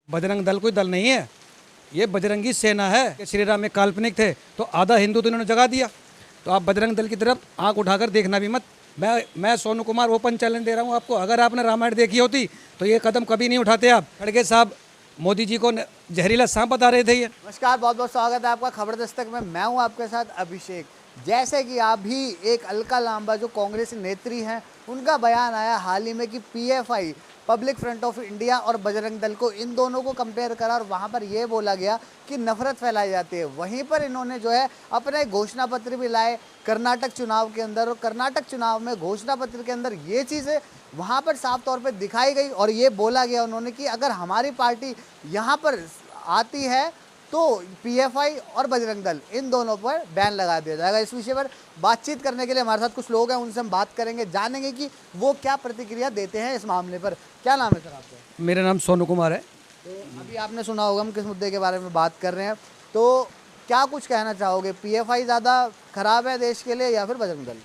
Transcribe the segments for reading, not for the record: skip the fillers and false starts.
बजरंग दल कोई दल नहीं है, ये बजरंगी सेना है। कि श्री राम में काल्पनिक थे तो आधा हिंदू तो इन्होंने जगा दिया। तो आप बजरंग दल की तरफ आंख उठाकर देखना भी मत। मैं सोनू कुमार ओपन चैलेंज दे रहा हूँ आपको, अगर आपने रामायण देखी होती तो ये कदम कभी नहीं उठाते आप। खड़गे साहब मोदी जी को जहरीला सांप बता रहे थे ये। नमस्कार, बहुत बहुत स्वागत है आपका खबर दस्तक में। मैं हूं आपके साथ अभिषेक। जैसे कि आप भी एक अलका लांबा जो कांग्रेस नेत्री हैं, उनका बयान आया हाल ही में कि PFI public front of India और बजरंग दल को, इन दोनों को कंपेयर करा और वहां पर यह बोला गया कि नफरत फैलाई जाती है। वहीं पर इन्होंने जो है अपने घोषणा पत्र भी लाए कर्नाटक चुनाव के अंदर, और कर्नाटक चुनाव में घोषणा पत्र के अंदर ये चीज़ें वहाँ पर साफ तौर पर दिखाई गई और ये बोला गया उन्होंने कि अगर हमारी पार्टी यहाँ पर आती है तो पीएफआई और बजरंग दल, इन दोनों पर बैन लगा दिया जाएगा। इस विषय पर बातचीत करने के लिए हमारे साथ कुछ लोग हैं, उनसे हम बात करेंगे, जानेंगे कि वो क्या प्रतिक्रिया देते हैं इस मामले पर। क्या नाम है सर आपका? मेरा नाम सोनू कुमार है। तो अभी आपने सुना होगा हम किस मुद्दे के बारे में बात कर रहे हैं, तो क्या कुछ कहना चाहोगे? पीएफआई ज़्यादा खराब है देश के लिए या फिर बजरंग दल?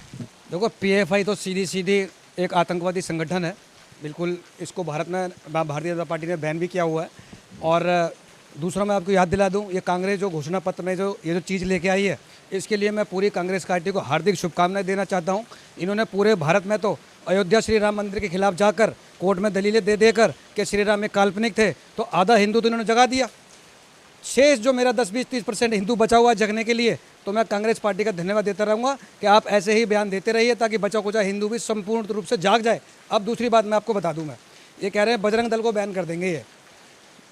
देखो, पीएफआई तो सीधी सीधी एक आतंकवादी संगठन है, बिल्कुल। इसको भारत में भारतीय जनता पार्टी ने बैन भी किया हुआ है। और दूसरा मैं आपको याद दिला दूं, ये कांग्रेस जो घोषणा पत्र में जो चीज़ लेके आई है, इसके लिए मैं पूरी कांग्रेस पार्टी को हार्दिक शुभकामनाएं देना चाहता हूं। इन्होंने पूरे भारत में तो अयोध्या श्री राम मंदिर के खिलाफ जाकर कोर्ट में दलीलें दे देकर कि श्री राम में काल्पनिक थे तो आधा हिंदू तो इन्होंने जगा दिया। शेष जो मेरा 10-20-30% हिंदू बचा हुआ जगने के लिए, तो मैं कांग्रेस पार्टी का धन्यवाद देता रहूँगा कि आप ऐसे ही बयान देते रहिए ताकि बचा कुचा हिंदू भी संपूर्ण रूप से जाग जाए। अब दूसरी बात मैं आपको बता दूँ, मैं ये कह रहे हैं बजरंग दल को बैन कर देंगे ये,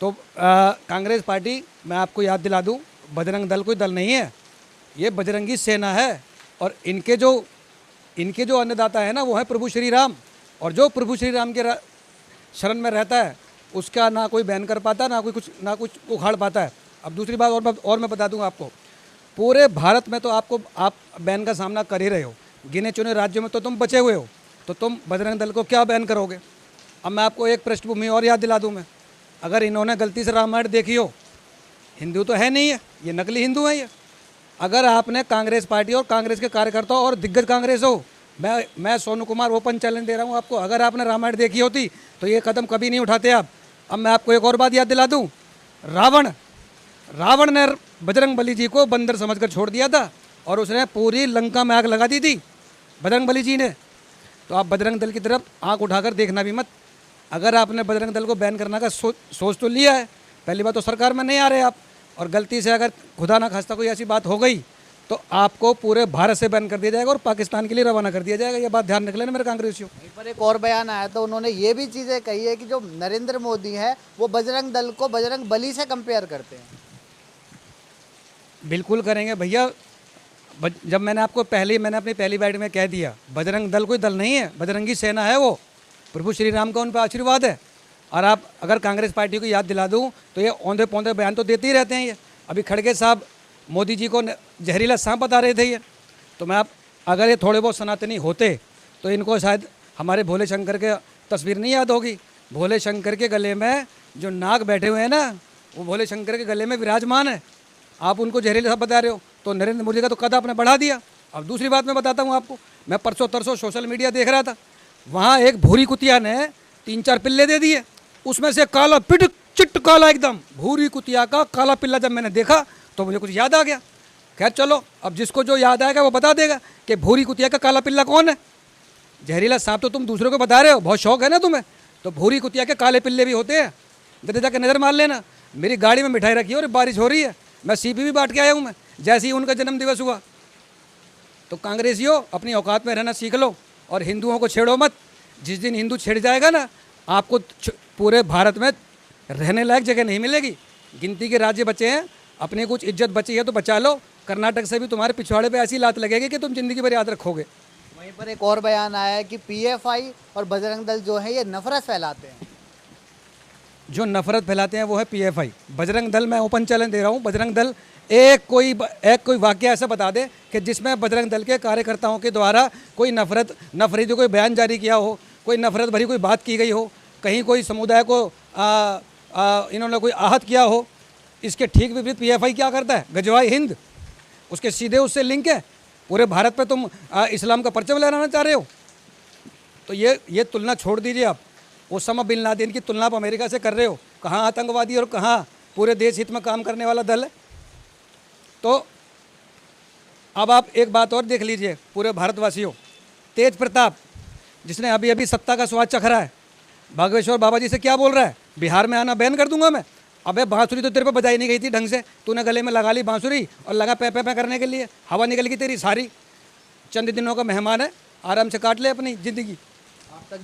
तो कांग्रेस पार्टी, मैं आपको याद दिला दूं, बजरंग दल कोई दल नहीं है, ये बजरंगी सेना है। और इनके जो अन्नदाता है ना, वो है प्रभु श्री राम। और जो प्रभु श्री राम के शरण में रहता है उसका ना कोई बैन कर पाता, ना कुछ उखाड़ पाता है। अब दूसरी बात और मैं बता दूंगा आपको, पूरे भारत में तो आप बैन का सामना कर ही रहे हो। गिने चुने राज्यों में तो तुम बचे हुए हो, तो तुम बजरंग दल को क्या बैन करोगे? अब मैं आपको एक पृष्ठभूमि और याद दिला दूँ, मैं, अगर इन्होंने गलती से रामायण देखी हो, हिंदू तो है नहीं है, ये नकली हिंदू है ये। अगर आपने कांग्रेस पार्टी और कांग्रेस के कार्यकर्ताओं और दिग्गज कांग्रेस हो, मैं सोनू कुमार ओपन चैलेंज दे रहा हूँ आपको, अगर आपने रामायण देखी होती तो ये कदम कभी नहीं उठाते आप। अब मैं आपको एक और बात याद दिला दूँ, रावण ने बजरंग बली जी को बंदर समझकर छोड़ दिया था और उसने पूरी लंका में आग लगा दी थी बजरंग बली जी ने। तो आप बजरंग दल की तरफ आँख उठाकर देखना भी मत। अगर आपने बजरंग दल को बैन करने का सोच तो लिया है, पहली बात तो सरकार में नहीं आ रहे आप, और गलती से अगर खुदा ना खास्ता कोई ऐसी बात हो गई तो आपको पूरे भारत से बैन कर दिया जाएगा और पाकिस्तान के लिए रवाना कर दिया जाएगा। ये बात ध्यान रख लेना मेरे कांग्रेसियों। वहीं पर एक और बयान आया तो उन्होंने ये भी चीज़ें कही है कि जो नरेंद्र मोदी है वो बजरंग दल को बजरंग बली से कंपेयर करते हैं। बिल्कुल करेंगे भैया। जब मैंने अपनी पहली बाइट में कह दिया, बजरंग दल कोई दल नहीं है, बजरंगी सेना है वो, प्रभु श्री राम का उन पर आशीर्वाद है। और आप अगर कांग्रेस पार्टी को याद दिला दूं तो ये औंधे पौंधे बयान तो देते ही रहते हैं ये। अभी खड़गे साहब मोदी जी को जहरीला सांप बता रहे थे ये। तो अगर ये थोड़े बहुत सनातनी होते तो इनको शायद हमारे भोले शंकर के तस्वीर नहीं याद होगी। भोले शंकर के गले में जो नाग बैठे हुए हैं ना, वो भोले शंकर के गले में विराजमान है। आप उनको जहरीला सांप बता रहे हो, तो नरेंद्र मोदी का तो कद आपने बढ़ा दिया। अब दूसरी बात मैं बताता हूँ आपको, मैं परसों तरसों सोशल मीडिया देख रहा था, वहाँ एक भूरी कुतिया ने 3-4 पिल्ले दे दिए, उसमें से काला पिट चिट्ट काला एकदम भूरी कुतिया का काला पिल्ला जब मैंने देखा तो मुझे कुछ याद आ गया। खैर चलो, अब जिसको जो याद आएगा वो बता देगा कि भूरी कुतिया का काला पिल्ला कौन है। जहरीला सांप तो तुम दूसरों को बता रहे हो, बहुत शौक है ना तुम्हें, तो भूरी कुतिया के काले पिल्ले भी होते हैं। जब जाकर नज़र मार लेना। मेरी गाड़ी में मिठाई रखी है और बारिश हो रही है, मैं सीपी भी बांट के आया हूँ मैं, जैसे ही उनका जन्मदिवस हुआ। तो कांग्रेसियों, अपनी औकात में रहना सीख लो और हिंदुओं को छेड़ो मत। जिस दिन हिंदू छेड़ जाएगा ना, आपको पूरे भारत में रहने लायक जगह नहीं मिलेगी। गिनती के राज्य बचे हैं, अपनी कुछ इज्जत बची है तो बचा लो। कर्नाटक से भी तुम्हारे पिछवाड़े पे ऐसी लात लगेगी कि तुम जिंदगी भर याद रखोगे। वहीं पर एक और बयान आया है कि पीएफआई और बजरंग दल जो है ये नफरत फैलाते हैं। जो नफरत फैलाते हैं वो है पीएफआई। बजरंग दल, मैं ओपन चैलेंज दे रहा हूँ, बजरंग दल एक कोई वाक्य ऐसा बता दे कि जिसमें बजरंग दल के कार्यकर्ताओं के द्वारा कोई नफरती कोई बयान जारी किया हो, कोई नफरत भरी कोई बात की गई हो, कहीं कोई समुदाय को इन्होंने कोई आहत किया हो। इसके ठीक विपरीत पीएफआई क्या करता है? गजवाई हिंद, उसके सीधे उससे लिंक है। पूरे भारत पे तुम इस्लाम का परचम लहराना चाह रहे हो। तो ये तुलना छोड़ दीजिए आप। ओसामा बिन लादेन की तुलना आप अमेरिका से कर रहे हो। कहाँ आतंकवादी और कहाँ पूरे देश हित में काम करने वाला दल है। तो अब आप एक बात और देख लीजिए पूरे भारतवासियों, तेज प्रताप जिसने अभी अभी सत्ता का स्वाद चख रहा है, बागेश्वर बाबा जी से क्या बोल रहा है, बिहार में आना बैन कर दूंगा मैं। अबे बांसुरी तो तेरे पे बजाई नहीं गई थी ढंग से, तूने गले में लगा ली बांसुरी और लगा पे पे पे करने के लिए, हवा निकल गई तेरी सारी। चंद दिनों का मेहमान है, आराम से काट ले अपनी ज़िंदगी।